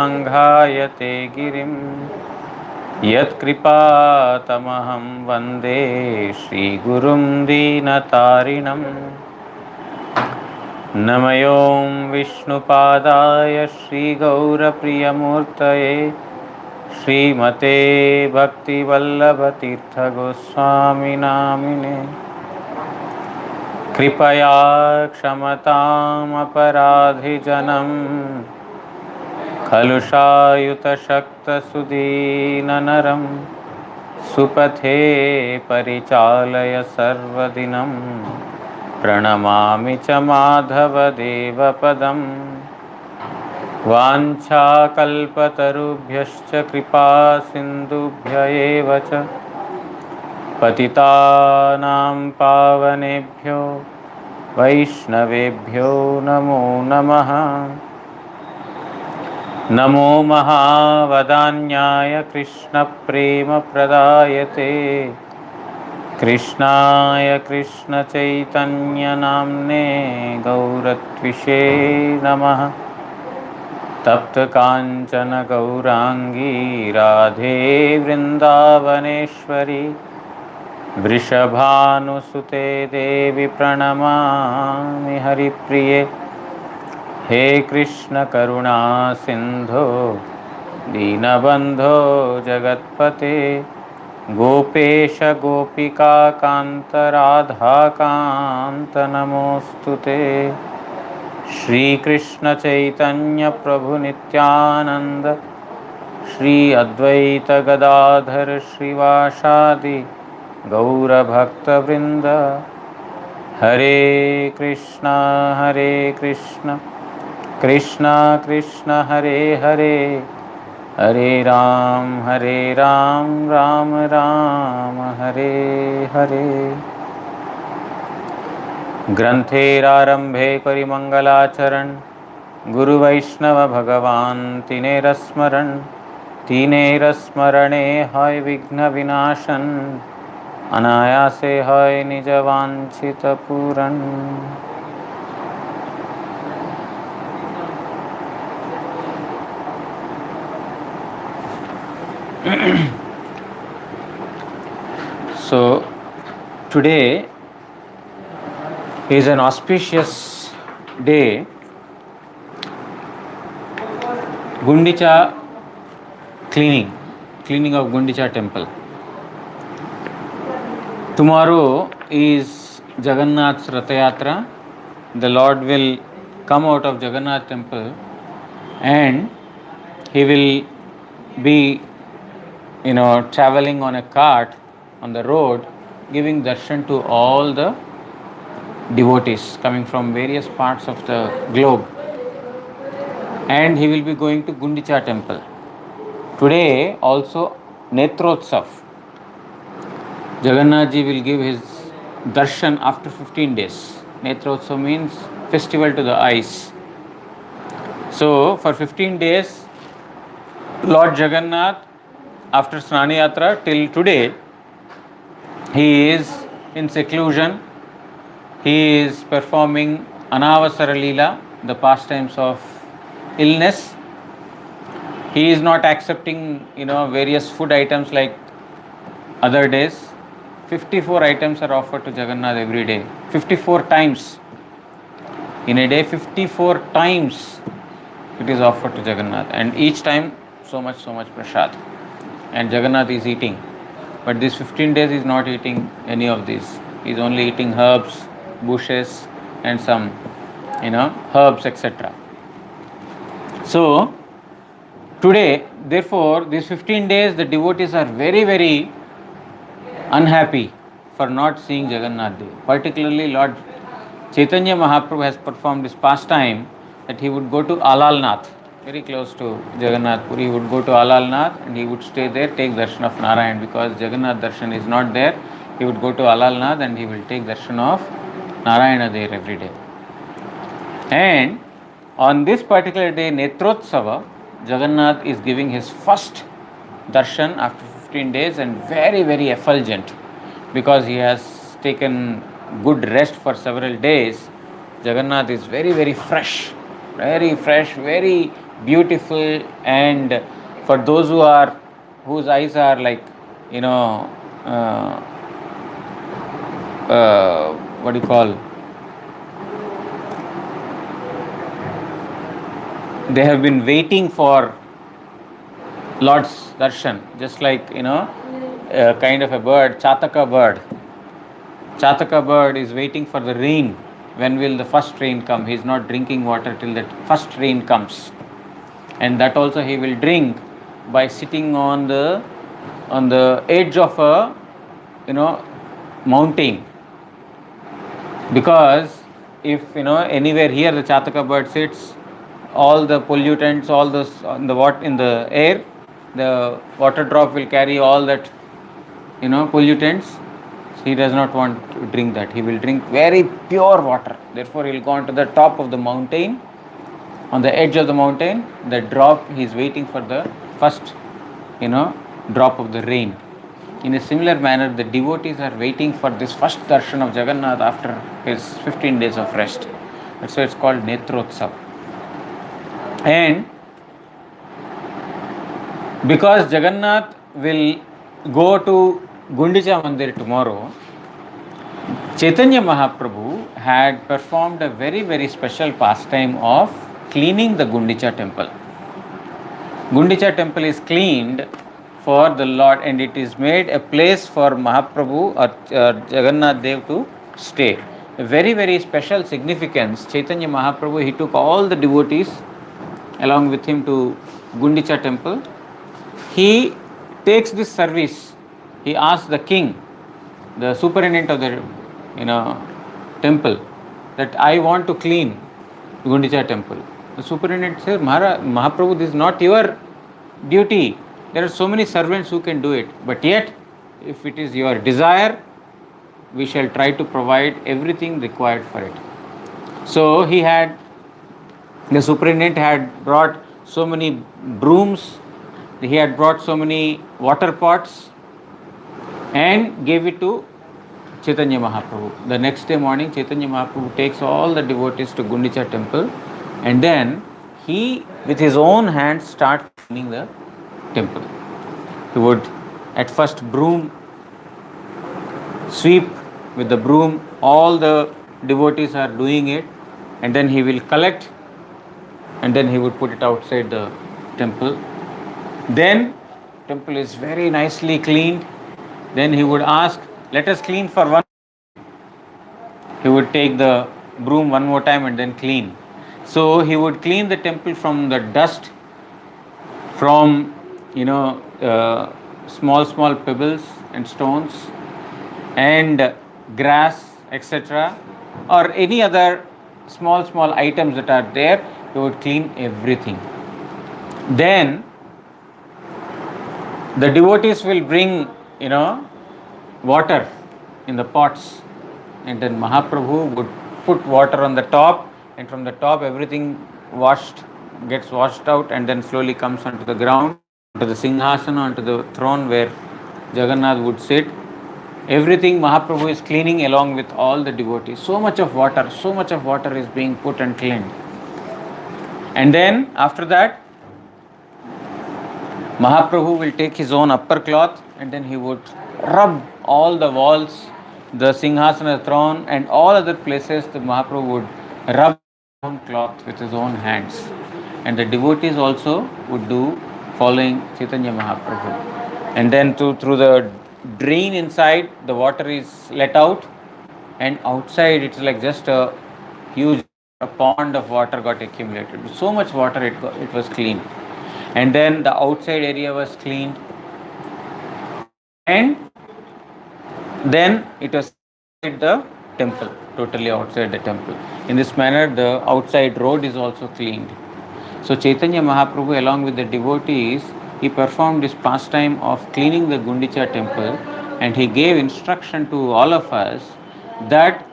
Anghayate girim Yatkripatamaham vande Shri Gurum Dinatarinam Namayom Vishnupadaya Shri Gaura Priyamurtaye Shrimate Bhakti Vallabha Tirtha Goswami Namine Kripaya Kshamatam Aparadhi Janam Kalushayuta Shakta Sudhīnanaram Supathe Parichalaya Sarvadinam Pranamami Cha Madhava Deva Padam Vancha Kalpatarubhyascha Kripa Sindubhya Eva Cha Patitanam Pavanebhyo Vaishnavebhyo Namo Namaha Namo Mahavadanyaya Krishna Prema Pradayate Krishnaya Krishna Chaitanya Namne Gauratvishe Namaha Tapta Kanchana Gaurangi Radhe Vrindavaneshwari Vrishabhanusute Devi Pranamami Haripriye He Krishna Karuna Sindho Dinabandho Jagatpate Gopesha Gopika Kanta Radha Kanta Namostute Shri Krishna Chaitanya Prabhu Nityananda Shri Advaita Gadadhar Shrivashadi Gaura Bhakta Vrinda Hare Krishna Krishna Krishna Hare Hare Hare Ram Ram Ram Hare Hare Grantherarambhe Parimangalacharan Guru Vaishnava Bhagavan Tinera Hai Vigna Vinashan Anayase Hai Nijavanchita Puran. So, today is an auspicious day. Gundicha cleaning of Gundicha temple. Tomorrow is Jagannath's Ratha Yatra. The Lord will come out of Jagannath temple and he will be traveling on a cart on the road, giving darshan to all the devotees coming from various parts of the globe. And he will be going to Gundicha temple. Today also Netrotsav. Jagannath ji will give his darshan after 15 days. Netrotsav means festival to the eyes. So for 15 days, Lord Jagannath, after Snani Yatra till today, he is in seclusion. He is performing Anavasara Leela, the pastimes of illness. He is not accepting, various food items like other days. 54 items are offered to Jagannath every day. 54 times. In a day, 54 times it is offered to Jagannath. And each time, so much prasad. And Jagannath is eating. But these 15 days he is not eating any of these. He is only eating herbs, bushes and some, herbs, etc. So, today, therefore, these 15 days the devotees are very, very unhappy for not seeing Jagannath Dev. Particularly Lord Chaitanya Mahaprabhu has performed this pastime that he would go to Alalnath, very close to Jagannath Puri. He would go to Alalnath and he would stay there, take darshan of Narayan, because Jagannath darshan is not there. He would go to Alalnath and he will take darshan of Narayana there every day. And on this particular day, Netrotsava, Jagannath is giving his first darshan after 15 days and very, very effulgent because he has taken good rest for several days. Jagannath is very, very fresh, very beautiful, and for those whose eyes are like, you know, uh, what do you call, they have been waiting for Lord's darshan, just like, a kind of a bird, Chataka bird is waiting for the rain. When will the first rain come? He is not drinking water till that first rain comes. And that also he will drink by sitting on the edge of a, mountain. Because if, anywhere here the Chataka bird sits, all the pollutants, all this in the air, the water drop will carry all that, pollutants. He does not want to drink that. He will drink very pure water. Therefore, he will go on to the top of the mountain. On the edge of the mountain, the drop, he is waiting for the first, drop of the rain. In a similar manner, the devotees are waiting for this first darshan of Jagannath after his 15 days of rest. That's why it's called Netrotsav. And because Jagannath will go to Gundicha Mandir tomorrow, Chaitanya Mahaprabhu had performed a very, very special pastime of cleaning the Gundicha temple. Gundicha temple is cleaned for the Lord, and it is made a place for Mahaprabhu or Jagannath Dev to stay. A very, very special significance. Chaitanya Mahaprabhu, he took all the devotees along with him to Gundicha temple. He takes this service. He asks the king, the superintendent of the temple, that I want to clean Gundicha temple. The superintendent says, Mahaprabhu, this is not your duty. There are so many servants who can do it. But yet, if it is your desire, we shall try to provide everything required for it. So the superintendent had brought so many brooms, he had brought so many water pots, and gave it to Chaitanya Mahaprabhu. The next day morning, Chaitanya Mahaprabhu takes all the devotees to Gundicha temple, and then he, with his own hands, starts cleaning the temple. He would at first sweep with the broom. All the devotees are doing it, and then he will collect, and then he would put it outside the temple. Then temple is very nicely cleaned. Then he would ask, let us clean for one. He would take the broom one more time and then clean. So he would clean the temple from the dust, from small pebbles and stones and grass, etc., or any other small items that are there. He would clean everything. Then the devotees will bring water in the pots, and then Mahaprabhu would put water on the top, and from the top everything gets washed out, and then slowly comes onto the ground, onto the Singhasana, onto the throne where Jagannath would sit. Everything Mahaprabhu is cleaning along with all the devotees. So much of water is being put and cleaned. And then after that, Mahaprabhu will take his own upper cloth, and then he would rub all the walls, the Singhasana, throne, and all other places. The Mahaprabhu would rub his own cloth with his own hands. And the devotees also would do following Chaitanya Mahaprabhu. And then through the drain inside, the water is let out, and outside it's like just a huge pond of water got accumulated. With so much water it was cleaned. And then the outside area was cleaned, and then it was outside the temple, totally outside the temple. In this manner, the outside road is also cleaned. So Chaitanya Mahaprabhu, along with the devotees, he performed this pastime of cleaning the Gundicha temple, and he gave instruction to all of us that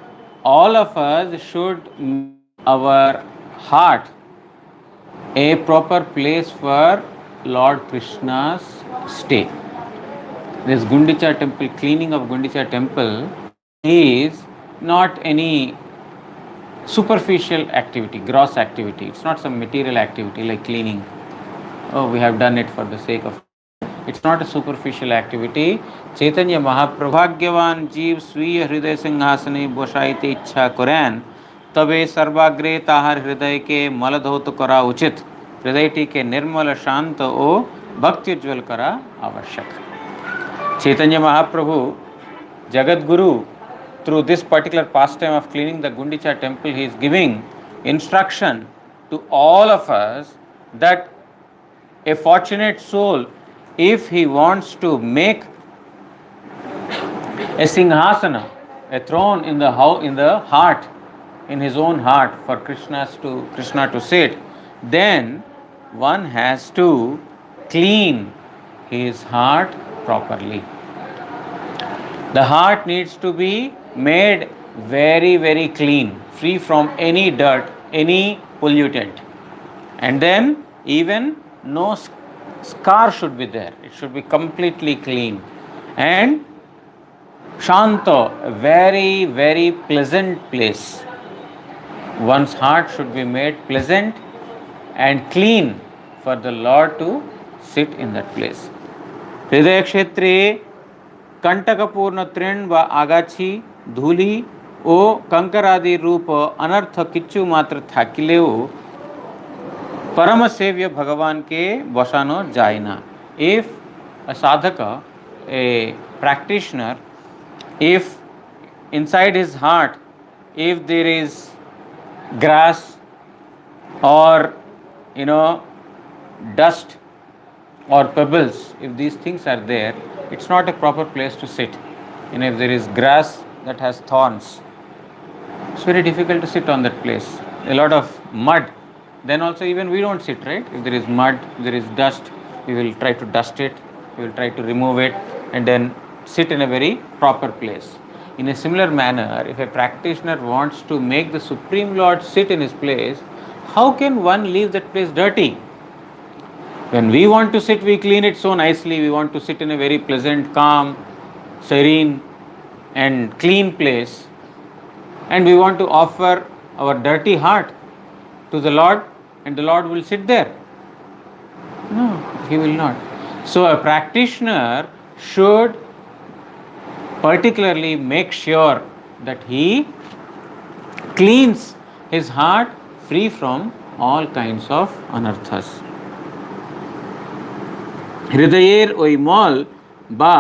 all of us should make our heart a proper place for Lord Krishna's stay. This Gundicha temple, cleaning of Gundicha temple, is not any superficial activity, gross activity. It's not some material activity like cleaning. Oh, we have done it for the sake of. It's not a superficial activity. Chaitanya Mahaprabhu Bhagyavan Jeev Swiya Hriday Singhasane Boshaite Ichha Koran तबे सर्वाग्रे ताहार हृदय के मलधौत करा उचित हृदयटी के निर्मल शांत ओ भक्ति उज्ज्वल करा आवश्यक. Chaitanya Mahaprabhu, Jagat Guru, through this particular pastime of cleaning the Gundicha temple, he is giving instruction to all of us that a fortunate soul, if he wants to make a singhasana, a throne in the heart, in his own heart for Krishna to sit, then one has to clean his heart properly. The heart needs to be made very, very clean, free from any dirt, any pollutant. And then even no scar should be there. It should be completely clean. And Shanto, a very, very pleasant place. One's heart should be made pleasant and clean for the Lord to sit in that place. Hridaya kshetre कंटकपूर्ण तृण व आगाछी धूली ओ कंकरादि रूप अनर्थ किच्चु मात्र थाकिलेओ परम सेव्य भगवान के बसानो जायना. If a sadhaka, a practitioner, if inside his heart, if there is grass or dust or pebbles, if these things are there, it's not a proper place to sit. If there is grass that has thorns, it's very difficult to sit on that place. A lot of mud, then also even we don't sit, right? If there is mud, there is dust, we will try to dust it, we will try to remove it and then sit in a very proper place. In a similar manner, if a practitioner wants to make the Supreme Lord sit in his place, how can one leave that place dirty? When we want to sit, we clean it so nicely. We want to sit in a very pleasant, calm, serene and clean place. And we want to offer our dirty heart to the Lord, and the Lord will sit there. No, He will not. So a practitioner should particularly make sure that he cleans his heart free from all kinds of anarthas. হৃদয়ের ওই মল বা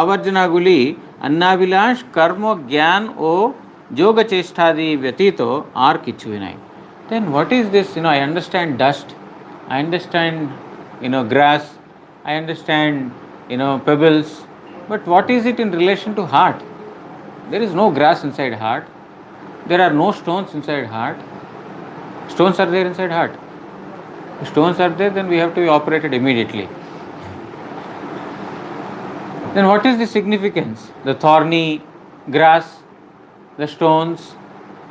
আবর্জনাগুলি অন্নাবিলাস কর্ম জ্ঞান ও যোগ চেষ্টাদি ব্যতীত আর কিছুই নাই. Then what is this? I understand dust, I understand grass, I understand pebbles, but what is it in relation to heart? There is no grass inside heart, there are no stones inside heart. Stones are there inside heart. If stones are there, then we have to be operated immediately. Then what is the significance? The thorny grass, the stones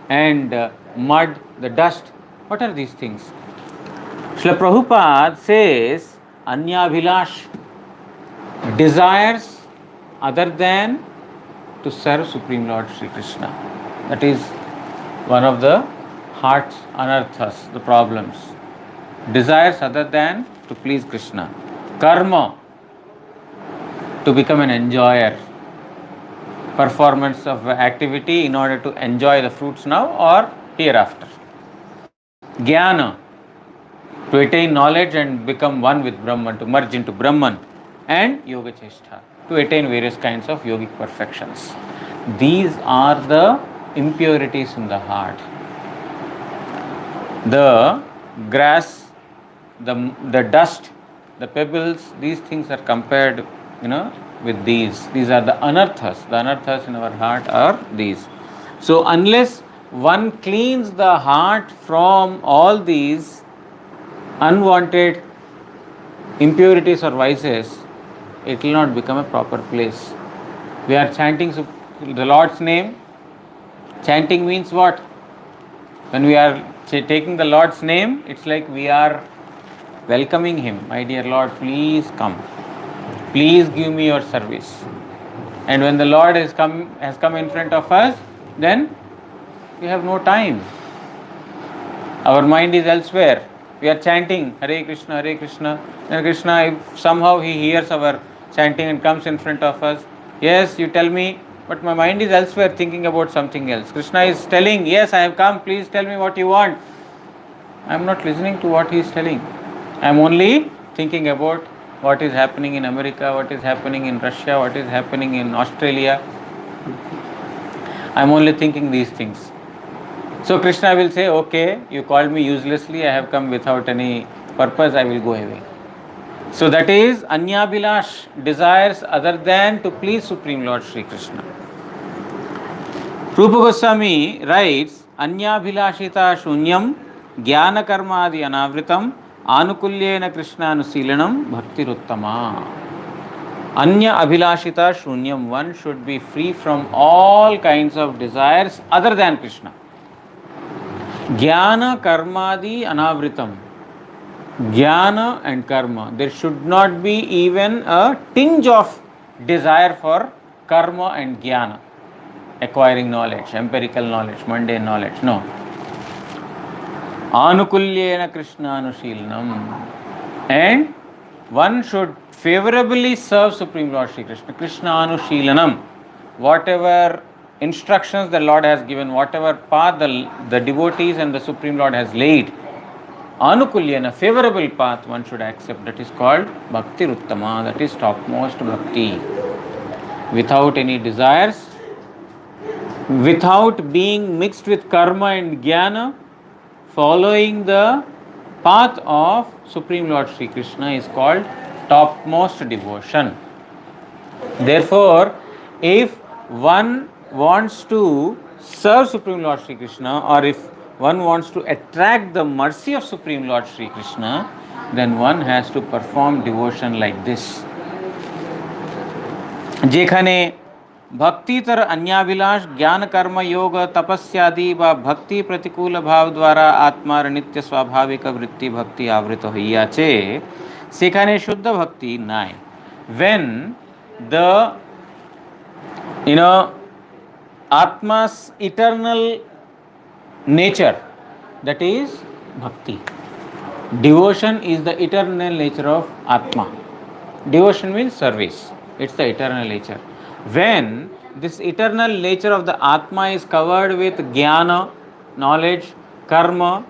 and mud, the dust, what are these things? Srila Prabhupada says Anyabhilash, desires other than to serve Supreme Lord Sri Krishna. That is one of the heart's anarthas, the problems. Desires other than to please Krishna. Karma, to become an enjoyer. Performance of activity in order to enjoy the fruits now or hereafter. Jnana, to attain knowledge and become one with Brahman, to merge into Brahman. And Yoga Cheshtha, to attain various kinds of yogic perfections. These are the impurities in the heart. The grass, the dust, the pebbles, these things are compared, with these. These are the anarthas. The anarthas in our heart are these. So unless one cleans the heart from all these unwanted impurities or vices, it will not become a proper place. We are chanting the Lord's name. Chanting means what? When we are taking the Lord's name, it's like we are welcoming Him. My dear Lord, please come. Please give me your service. And when the Lord has come in front of us, then we have no time. Our mind is elsewhere. We are chanting Hare Krishna, Hare Krishna, Hare Krishna. If somehow he hears our chanting and comes in front of us, yes, you tell me, but my mind is elsewhere thinking about something else. Krishna is telling, yes, I have come, please tell me what you want. I am not listening to what he is telling. I am only thinking about what is happening in America, what is happening in Russia, what is happening in Australia. I am only thinking these things. So Krishna will say, okay, you called me uselessly, I have come without any purpose, I will go away. So that is Anyabhilash, desires other than to please Supreme Lord Sri Krishna. Rupa Goswami writes, Anyabhilashita shunyam jnana karmadi anavritam anukulyena Krishna anusilanam bhakti ruttama. Anya abhilashita shunyam, one should be free from all kinds of desires other than Krishna. Jnana karmadi anavritam. Jnana and karma. There should not be even a tinge of desire for karma and jnana. Acquiring knowledge, empirical knowledge, mundane knowledge. No. Anukulyena Krishna anushilnam. And one should favorably serve Supreme Lord Sri Krishna. Krishna anushilanam. Whatever instructions the Lord has given, whatever path the devotees and the Supreme Lord has laid, anukulyena, favorable path one should accept. That is called bhakti ruttama, that is topmost bhakti. Without any desires, without being mixed with karma and jnana, following the path of Supreme Lord Sri Krishna is called topmost devotion. Therefore, if one wants to serve Supreme Lord Sri Krishna, or if one wants to attract the mercy of Supreme Lord Sri Krishna, then one has to perform devotion like this. जेखाने भक्तितर अन्याभिलाष ज्ञान कर्म योग तपस्यादि व भक्ति प्रतिकूल भाव द्वारा आत्मार नित्य स्वाभाविक वृत्ति भक्ति आवृत हইয়াছে সেখানে शुद्ध भक्ति নাই. When the Atma's eternal nature, that is bhakti. Devotion is the eternal nature of Atma. Devotion means service. It's the eternal nature. When this eternal nature of the Atma is covered with jnana, knowledge, karma,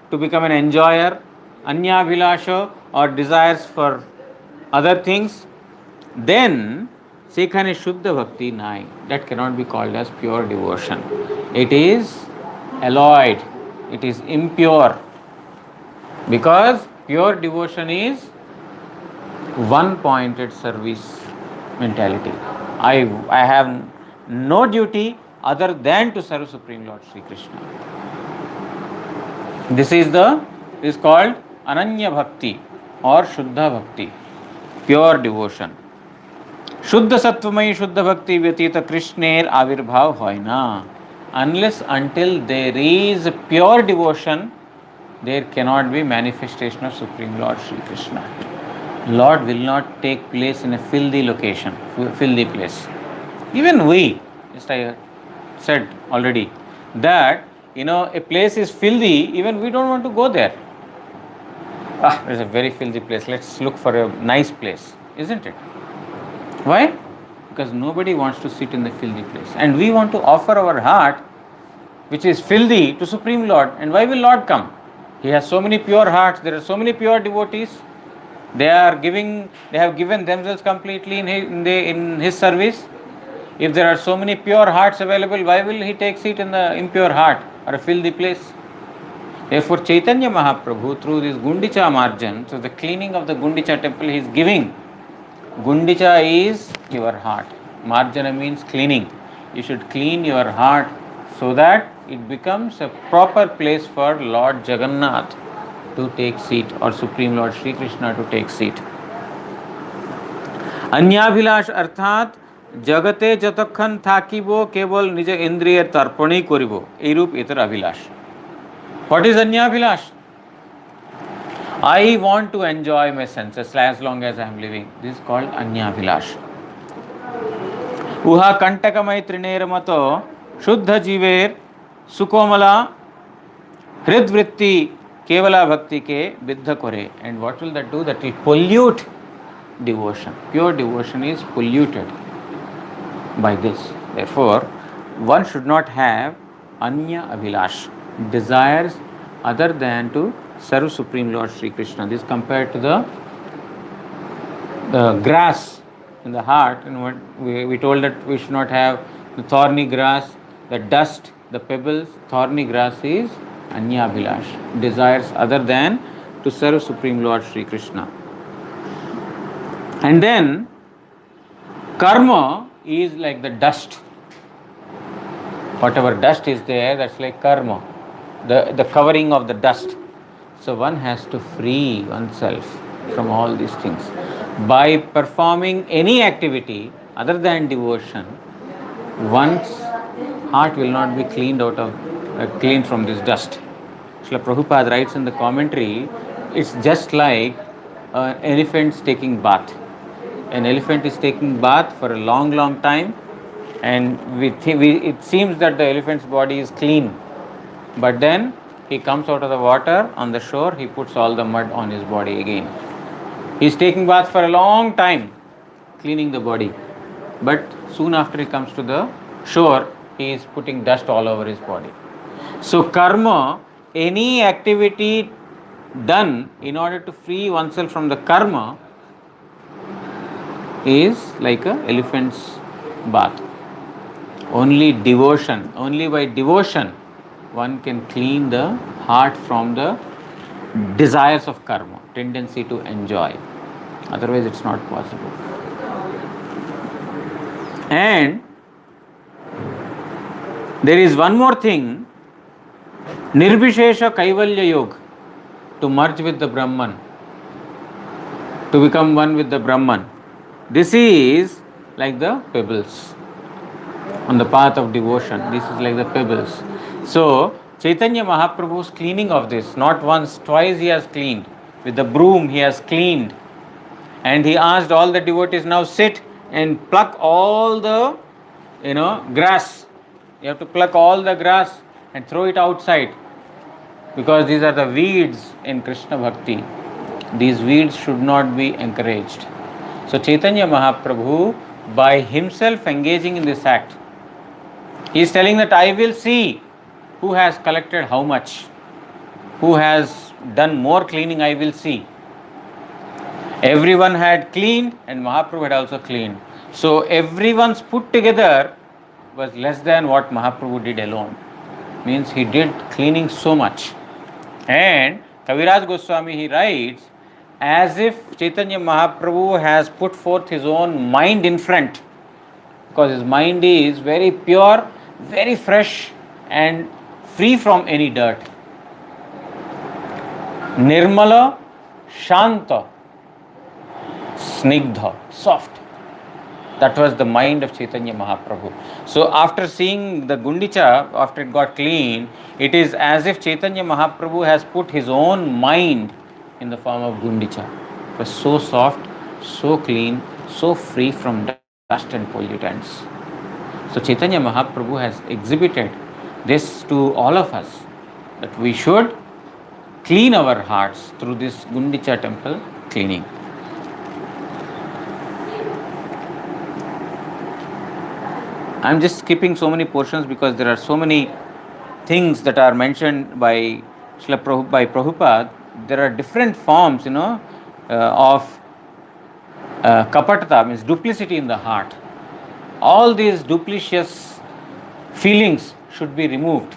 to become an enjoyer, anyabhilasha, or desires for other things, then sekhane shuddha bhakti nai. That cannot be called as pure devotion. It is alloyed, it is impure, because pure devotion is one-pointed service mentality. I have no duty other than to serve Supreme Lord Sri Krishna. This is called Ananya Bhakti or Shuddha Bhakti, pure devotion. Shuddha Sattvameyi Shuddha Bhakti Vyatita Krishner Avirbhav Hoina. Unless until there is pure devotion, there cannot be manifestation of Supreme Lord Sri Krishna. Lord will not take place in a filthy location, filthy place. Even we, just I said already, that a place is filthy, even we don't want to go there. There's a very filthy place, let's look for a nice place, isn't it? Why? Because nobody wants to sit in the filthy place. And we want to offer our heart, which is filthy, to Supreme Lord. And why will Lord come? He has so many pure hearts, there are so many pure devotees. They have given themselves completely in His service. If there are so many pure hearts available, why will He take seat in the impure heart or a filthy place? Therefore, Chaitanya Mahaprabhu, through this Gundicha marjan, so the cleaning of the Gundicha temple, He is giving. Gundicha is your heart. Marjana means cleaning. You should clean your heart so that it becomes a proper place for Lord Jagannath to take seat, or Supreme Lord Sri Krishna to take seat. Anyabhilash अर्थात जगते जतक्षण থাকিবো केवल निज इंद्रिय तर्पणई करिबो এই রূপ এতর Abhilash. What is Anyabhilash? I want to enjoy my senses as long as I am living. This is called Anyabhilash. उहा कंटकमय त्रिनेर मतो शुद्ध जीवेर सुकोमला हृदवृत्ति केवला भक्ति के बिद्ध करे. And what will that do? That will pollute devotion. Pure devotion is polluted by this. Therefore, one should not have anya abhilash, desires other than to serve Supreme Lord Sri Krishna. This compared to the grass in the heart. And what we told that we should not have the thorny grass, the dust, the pebbles. Thorny grass is anya abhilash, desires other than to serve Supreme Lord Sri Krishna. And then karma is like the dust. Whatever dust is there, that's like karma, the covering of the dust. So one has to free oneself from all these things. By performing any activity other than devotion, one's heart will not be cleaned from this dust. Srila Prabhupada writes in the commentary, it's just like an elephant's taking bath. An elephant is taking bath for a long time, and it seems that the elephant's body is clean, but then he comes out of the water on the shore, he puts all the mud on his body again. He is taking bath for a long time, cleaning the body, but soon after he comes to the shore, he is putting dust all over his body. So karma, any activity done in order to free oneself from the karma, is like a elephant's bath. Only devotion, only by devotion one can clean the heart from the desires of karma, tendency to enjoy. Otherwise it's not possible. And there is one more thing, Nirbhishesha Kaivalya Yoga, to merge with the Brahman, to become one with the Brahman. This is like the pebbles on the path of devotion. This is like the pebbles. So Chaitanya Mahaprabhu's cleaning of this, not once, twice he has cleaned. With the broom he has cleaned. And he asked all the devotees, now sit and pluck all the grass. You have to pluck all the grass and throw it outside, because these are the weeds in Krishna Bhakti. These weeds should not be encouraged. So Chaitanya Mahaprabhu, by himself engaging in this act, he is telling that I will see who has collected how much, who has done more cleaning, I will see. Everyone had cleaned and Mahaprabhu had also cleaned. So everyone's put together was less than what Mahaprabhu did alone. Means he did cleaning so much. And Kaviraj Goswami, he writes, as if Chaitanya Mahaprabhu has put forth his own mind in front, because his mind is very pure, very fresh and free from any dirt. Nirmala, Shanta, Snigdha, soft. That was the mind of Chaitanya Mahaprabhu. So after seeing the Gundicha, after it got clean, it is as if Chaitanya Mahaprabhu has put his own mind in the form of Gundicha. It was so soft, so clean, so free from dust and pollutants. So Chaitanya Mahaprabhu has exhibited this to all of us, that we should clean our hearts through this Gundicha temple cleaning. I am just skipping so many portions because there are so many things that are mentioned by Prabhupada. There are different forms, of kapatata, means duplicity in the heart. All these duplicitous feelings should be removed.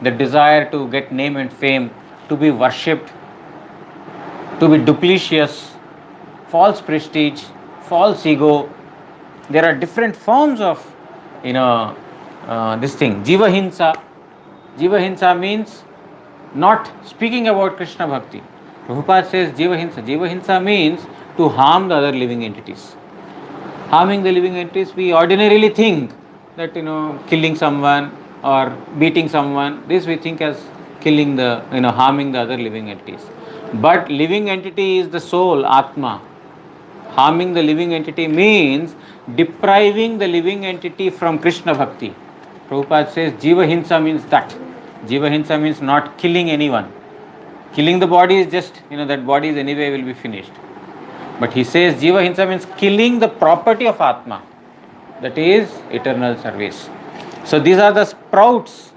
The desire to get name and fame, to be worshipped, to be duplicitous, false prestige, false ego. There are different forms of, this thing. Jiva Hinsa. Jiva Hinsa means not speaking about Krishna Bhakti. Prabhupada says Jiva Hinsa. Jiva Hinsa means to harm the other living entities. Harming the living entities, we ordinarily think that, killing someone or beating someone, this we think as killing harming the other living entities. But living entity is the soul, Atma. Harming the living entity means depriving the living entity from Krishna Bhakti. Prabhupada says Jiva Hinsa means that. Jiva Hinsa means not killing anyone. Killing the body is just, that body is anyway will be finished. But he says Jiva Hinsa means killing the property of Atma. That is eternal service. So these are the sprouts.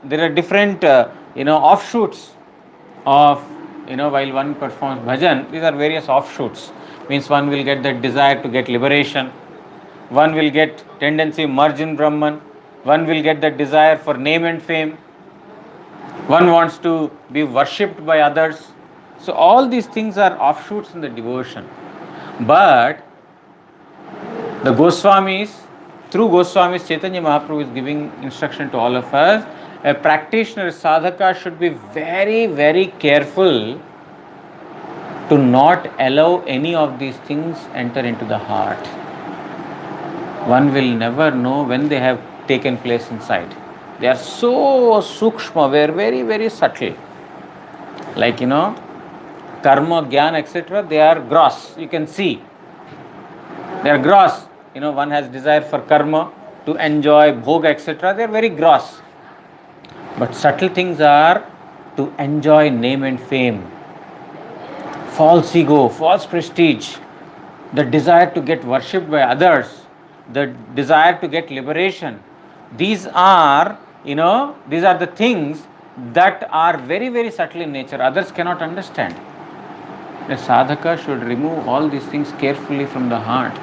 There are different, offshoots of, while one performs bhajan, these are various offshoots. Means one will get that desire to get liberation. One will get tendency merge in Brahman. One will get that desire for name and fame. One wants to be worshipped by others. So all these things are offshoots in the devotion. But the Goswamis, through Goswamis, Chaitanya Mahaprabhu is giving instruction to all of us. A practitioner, a sadhaka should be very, very careful to not allow any of these things enter into the heart. One will never know when they have taken place inside. They are so sukshma, they are very, very subtle. Like, karma, jnana, etc., they are gross. You can see. They are gross. One has desire for karma, to enjoy bhoga, etc. They are very gross. But subtle things are to enjoy name and fame, false ego, false prestige, the desire to get worshipped by others, the desire to get liberation. These are the things that are very, very subtle in nature. Others cannot understand. The sadhaka should remove all these things carefully from the heart.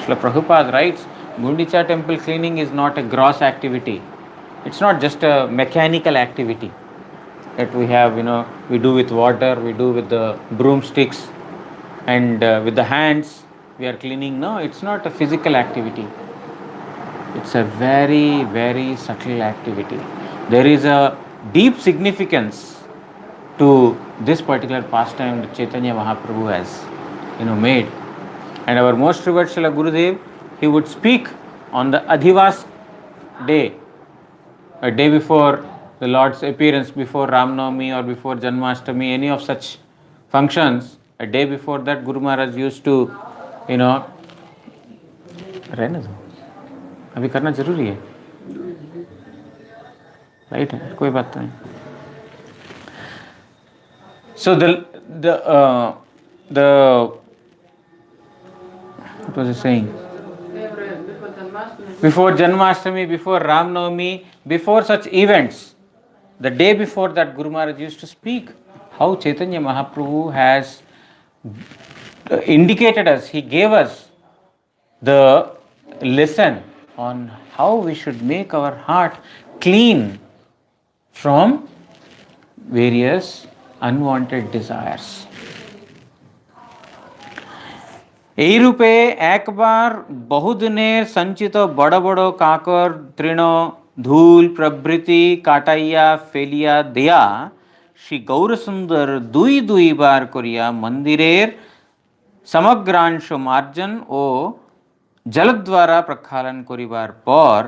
Srila Prabhupada writes, Gundicha temple cleaning is not a gross activity. It's not just a mechanical activity that we have, we do with water, we do with the broomsticks and with the hands we are cleaning. No, it's not a physical activity. It's a very, very subtle activity. There is a deep significance to this particular pastime that Chaitanya Mahaprabhu has, made. And our most revered Srila Gurudev, he would speak on the Adhivas day, a day before the Lord's appearance, before Ram Navami or before Janmashtami, any of such functions. A day before that, Guru Maharaj used to, रहने दो, अभी करना जरूरी है, right है, कोई बात नहीं. So the what was I saying? Before Janmashtami, before Ram Navami, before such events, the day before that, Guru Maharaj used to speak how Chaitanya Mahaprabhu has indicated us, he gave us the lesson on how we should make our heart clean from various unwanted desires. এই রূপে একবার বহুদিনের সঞ্চিত বড় বড় কাকর তৃণ ধূল প্রভৃতি কাটাইয়া ফেলিয়া দেয়া শ্রী গৌরসুন্দর দুইবার করিয়া মন্দিরের সমগ্রাংশ মার্জন ও জলদ্বারা প্রক্ষালন করিবার পর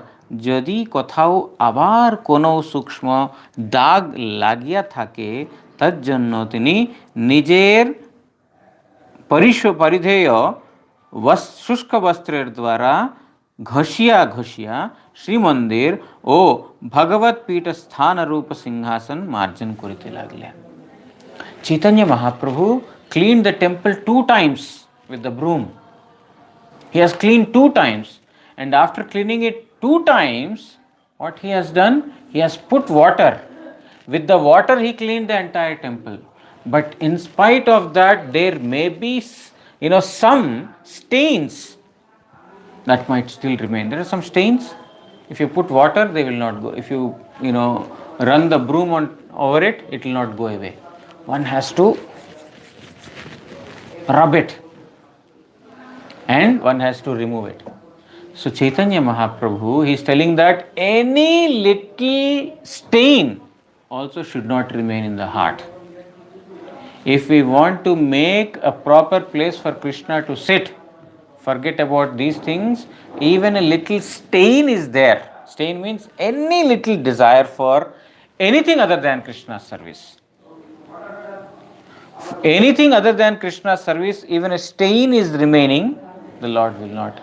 যদি কোথাও আবার কোনো সূক্ষ্ম দাগ লাগিয়া থাকে, তার জন্য তিনি নিজের পরিধেয় শুষ্ক বস্ত্রের দ্বারা ঘষিয়া ঘষিয়া শ্রীমন্দির ও ভগবত পীঠ স্থান রূপ সিংহাসন মার্জন করিতে লাগলেন. Chaitanya Mahaprabhu cleaned the temple 2 times with the broom. He has cleaned 2 times, and after cleaning it 2 times, what he has done? He has put water. With the water he cleaned the entire temple. But in spite of that, there may be, some stains that might still remain. There are some stains. If you put water, they will not go. If you, run the broom over it, it will not go away. One has to rub it and one has to remove it. So Chaitanya Mahaprabhu, he is telling that any little stain also should not remain in the heart. If we want to make a proper place for Krishna to sit, forget about these things. Even a little stain is there. Stain means any little desire for anything other than Krishna's service. Anything other than Krishna's service, even a stain is remaining, the Lord will not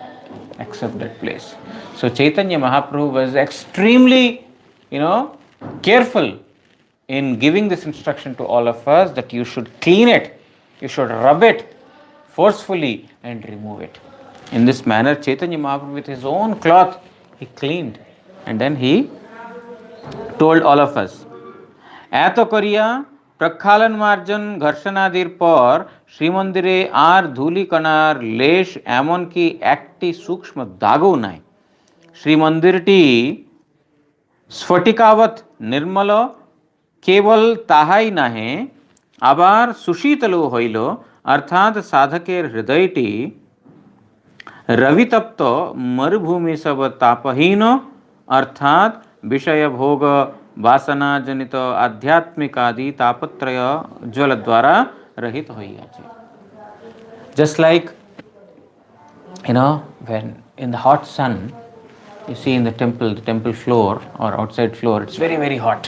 accept that place. So Chaitanya Mahaprabhu was extremely, careful in giving this instruction to all of us that you should clean it, you should rub it forcefully and remove it. In this manner, Chaitanya Mahaprabhu with his own cloth, he cleaned and then he told all of us, এত করিয়া প্রক্ষালন মার্জন ঘর্ষণাদির পর শ্রীমন্দিরে আর ধূলিকণার lace এমনকি একটি সূক্ষ্ম দাগও নাই। শ্রীমন্দিরটি স্ফটিকাবৎ নির্মল, কেবল তাহাই নাহে আবার সুশীতলও হইল, অর্থাৎ সাধকের হৃদয়টি রবিতপ্ত মরুভূমি সব তাপহীন, অর্থাৎ বিষয় ভোগ বাসনা জনিত আধ্যাত্মিক আদি তাপত্রয় জ্বল দ্বারা রহিত হইয়াছে। Just like, when in the hot sun, you see in the temple floor or outside floor, it's very, very hot.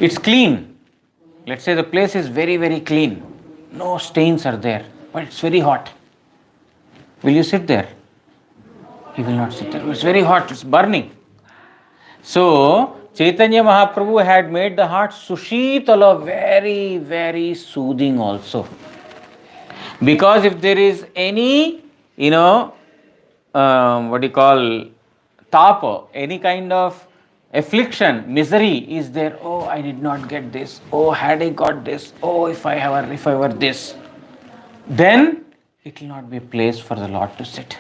It's clean. Let's say the place is very, very clean. No stains are there, but it's very hot. Will you sit there? You will not sit there. It's very hot, it's burning. So, Chaitanya Mahaprabhu had made the heart Sushitala very, very soothing also. Because if there is any, tapa, any kind of affliction, misery is there. Oh, I did not get this. Oh, had I got this. Oh, if I were this. Then it will not be a place for the Lord to sit.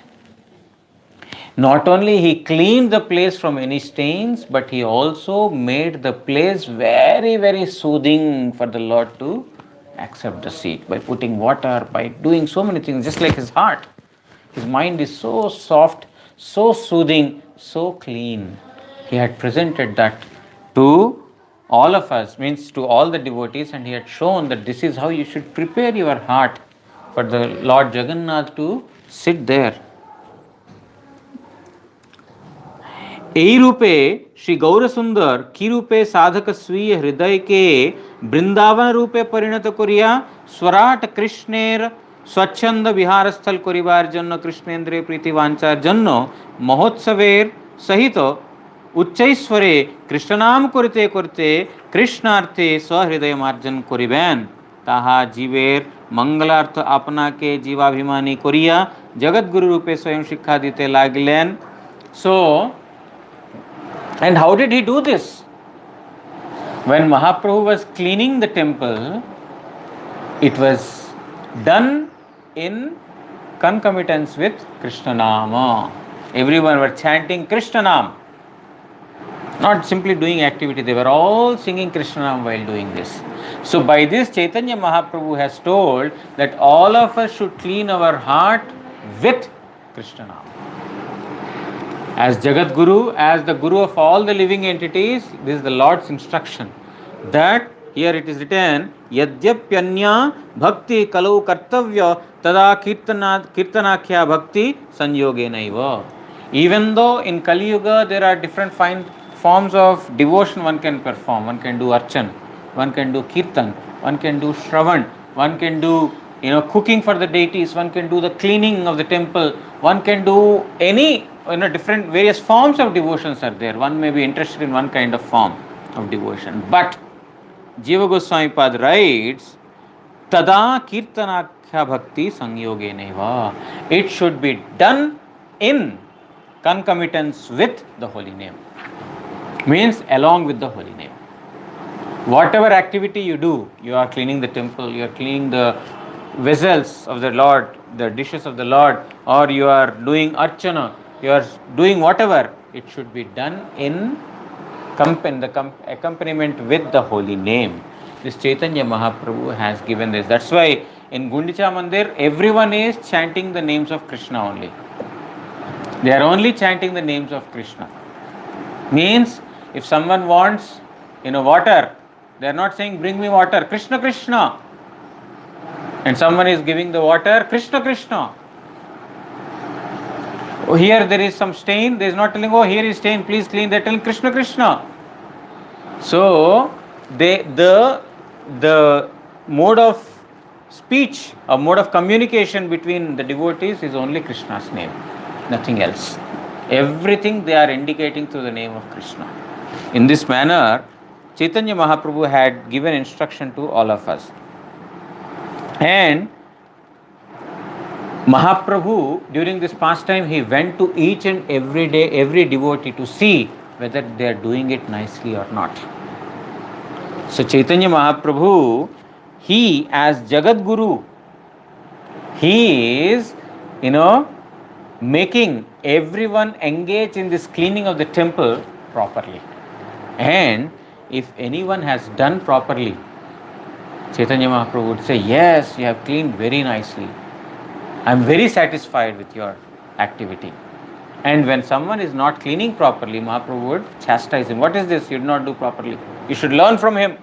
Not only he cleaned the place from any stains, but he also made the place very, very soothing for the Lord to accept the seat by putting water, by doing so many things, just like his heart. His mind is so soft, so soothing, so clean. He had presented that to all of us, means to all the devotees, and he had shown that this is how you should prepare your heart for the Lord Jagannath to sit there. এই রূপে শ্রী গৌরসুন্দর কি রূপে সাধক স্বীয় হৃদয়কে বৃন্দাবন রূপে পরিণত করিয়া স্বরাট কৃষ্ণের স্বচ্ছন্দ বিহারস্থল করিবার জন্য কৃষ্ণেন্দ্রে প্রীতিবাঞ্চার জন্য মহোৎসবের সহিত উচ্চৈশ্বরে কৃষ্ণনাম করিতে করিতে কৃষ্ণার্থে স্বহৃদয় মার্জন করিবেন, তাহা জীবের মঙ্গলার্থ আপনাকে জীবাভিমানী করিয়া জগৎগুরু রূপে স্বয়ং শিক্ষা দিতে লাগিলেন। So, and how did he do this? When Mahaprabhu was cleaning the temple, it was done in concomitance with Krishna Nama. Everyone were chanting Krishna Nama. Not simply doing activity, they were all singing Krishna Nama while doing this. So by this, Chaitanya Mahaprabhu has told that all of us should clean our heart with Krishna Nama. As Jagat Guru, as the Guru of all the living entities, this is the Lord's instruction. That here it is written, Yadyapyanya bhakti kalau kartavya tada kirtanakhya bhakti sanyogenaiva. Even though in Kali Yuga there are different fine forms of devotion one can perform. One can do archan, one can do kirtan, one can do shravan, one can do cooking for the deities, one can do the cleaning of the temple, one can do any different various forms of devotions are there. One may be interested in one kind of form of devotion. But Jiva Goswami Pad writes, Tada kirtanakhya bhakti sangyogeneva. It should be done in concomitance with the holy name. Means along with the holy name. Whatever activity you do, you are cleaning the temple, you are cleaning the vessels of the Lord, the dishes of the Lord, or you are doing archana, you are doing whatever, it should be done in accompaniment with the holy name. This Chaitanya Mahaprabhu has given this. That's why in Gundicha Mandir, everyone is chanting the names of Krishna only. They are only chanting the names of Krishna. Means, if someone wants, water, they are not saying, bring me water, Krishna, Krishna. And someone is giving the water, Krishna, Krishna. Oh, here there is some stain, there is not telling, oh, here is stain, please clean, they are telling Krishna, Krishna. So, the mode of speech, or mode of communication between the devotees is only Krishna's name. nothing else. Everything they are indicating through the name of Krishna. In this manner, Chaitanya Mahaprabhu had given instruction to all of us. And Mahaprabhu, during this pastime, he went to each and every day, every devotee to see whether they are doing it nicely or not. So Chaitanya Mahaprabhu, he as Jagat Guru, he is, making everyone engage in this cleaning of the temple properly. And if anyone has done properly, Chaitanya Mahaprabhu would say, yes, you have cleaned very nicely. I am very satisfied with your activity. And when someone is not cleaning properly, Mahaprabhu would chastise him. What is this? You did not do properly. You should learn from him.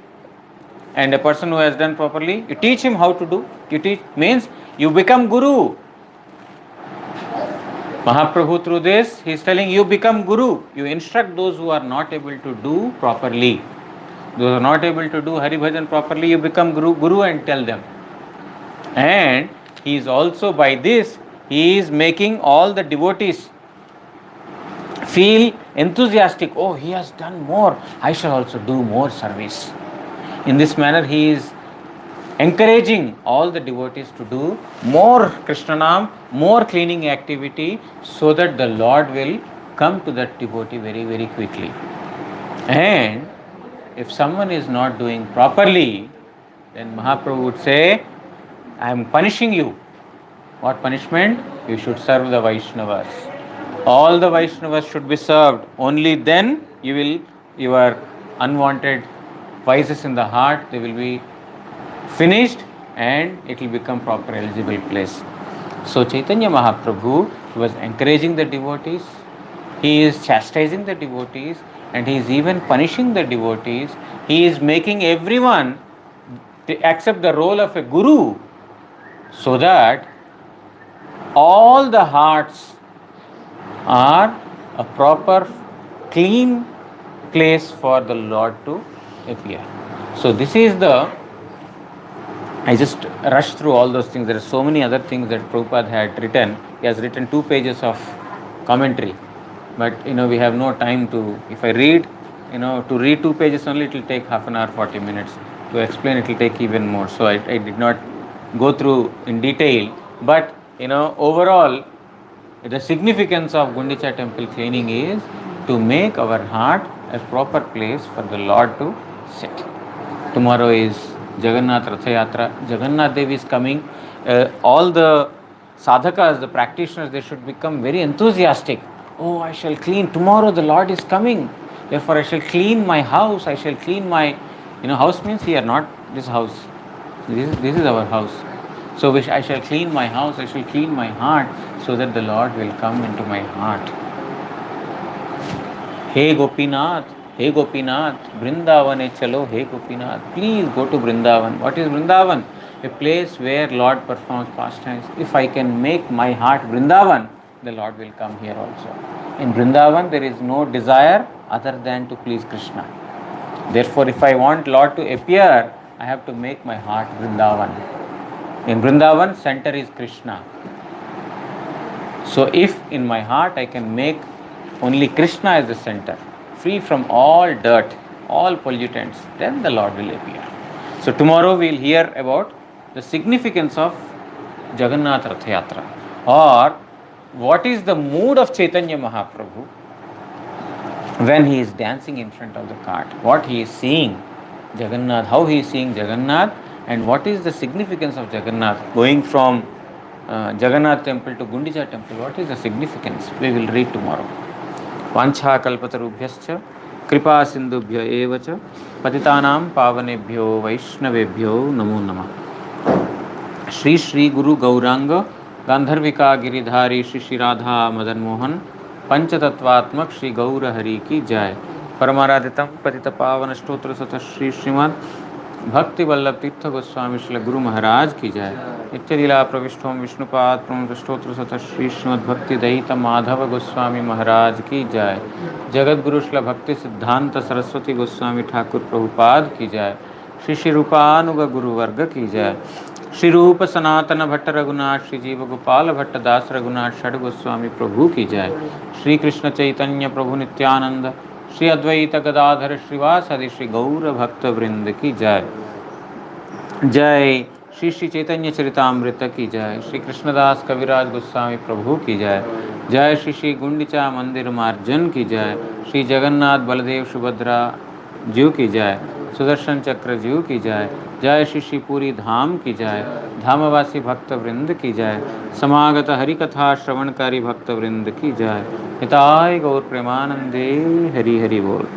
And a person who has done properly, you teach him how to do. You teach means you become Guru. Mahaprabhu, through this, he is telling you become Guru. You instruct those who are not able to do properly. Those who are not able to do Hari Bhajan properly, you become Guru and tell them. And he is also, by this, he is making all the devotees feel enthusiastic. Oh, he has done more. I shall also do more service. In this manner, he is encouraging all the devotees to do more Krishnanam, more cleaning activity, so that the Lord will come to that devotee very, very quickly. And if someone is not doing properly, then Mahaprabhu would say, I am punishing you. What punishment? You should serve the Vaishnavas. All the Vaishnavas should be served. Only then your unwanted vices in the heart, they will be finished and it will become proper eligible place. So Chaitanya Mahaprabhu was encouraging the devotees, he is chastising the devotees, and he is even punishing the devotees. He is making everyone to accept the role of a guru, so that all the hearts are a proper clean place for the Lord to appear. So this is I just rushed through all those things. There are so many other things that Prabhupada had written. He has written 2 pages of commentary. But we have no time to, if I read, to read 2 pages only, it will take half an hour, 40 minutes. To explain, it will take even more. So I did not go through in detail. But, overall, the significance of Gundicha temple cleaning is to make our heart a proper place for the Lord to sit. Tomorrow is Jagannath Ratha Yatra. Jagannath Dev is coming. All the sadhakas, the practitioners, they should become very enthusiastic. Oh, I shall clean. Tomorrow the Lord is coming. Therefore, I shall clean my house. I shall clean my, house means here, not this house. This is our house. So I shall clean my house. I shall clean my heart, so that the Lord will come into my heart. Hey Gopinath, Vrindavane chalo, hey Gopinath. Please go to Vrindavan. What is Vrindavan? A place where Lord performs pastimes. If I can make my heart Vrindavan, the Lord will come here also. In Vrindavan, there is no desire other than to please Krishna. Therefore, if I want Lord to appear, I have to make my heart Vrindavan. In Vrindavan, center is Krishna. So if in my heart I can make only Krishna as the center, free from all dirt, all pollutants, then the Lord will appear. So tomorrow we will hear about the significance of Jagannath Ratha Yatra, or what is the mood of Chaitanya Mahaprabhu when he is dancing in front of the cart, what he is seeing Jagannath, how he is seeing Jagannath, and what is the significance of Jagannath going from Jagannath temple to Gundicha temple. What is the significance? We will read tomorrow. Vancha kalpatarubhyascha kripa sindubhya evacha patitanam pavanebhyo vaishnavebhyo namo namah. Shri Shri Guru Gauranga Gandharvika Giridhari Shri Shri Radha Madan Mohan Panchatattvatmak Shri Gaura Hari ki Jai. Paramaraditam Patita Pavana Stotra Sata Shri Srimad Bhakti Vallabh Tirtha Goswami Shri Guru Maharaj ki Jai. Nityadila Pravishthom Vishnupad Pramata Stotra Sata Shri Srimad Bhakti Daita Madhava Goswami Maharaj ki Jai. Jagat Guru Shri Bhakti Siddhanta Saraswati Goswami Thakur Prabhupada ki Jai. Shri Shri Rupanuga Guru Varga ki Jai. Shri रूप सनातन भट्ट रघुनाथ, श्री जीव गोपाल भट्ट दास रघुनाथ, षड गोस्वामी प्रभु की जय। श्री कृष्ण चैतन्य प्रभु नित्यानंद, श्री अद्वैत गदाधर श्रीवासदि श्री गौर भक्त वृंद की जय। जय श्री श्री चैतन्य चरितामृत की जय। श्री कृष्णदास कविराज गोस्वामी प्रभु की जय। जय श्री श्री गुंडिचा मंदिर मार्जन की जय। श्री जगन्नाथ बलदेव सुभद्रा जीव की जय। सुदर्शन चक्र जीव की जय। जय श्री श्री पूरी धाम की जय। धामवासी भक्त वृंद की जय। समागत हरिकथा श्रवणकारी भक्त वृंद की जय। हिताय गौर प्रेमानंदे हरि हरि बोल।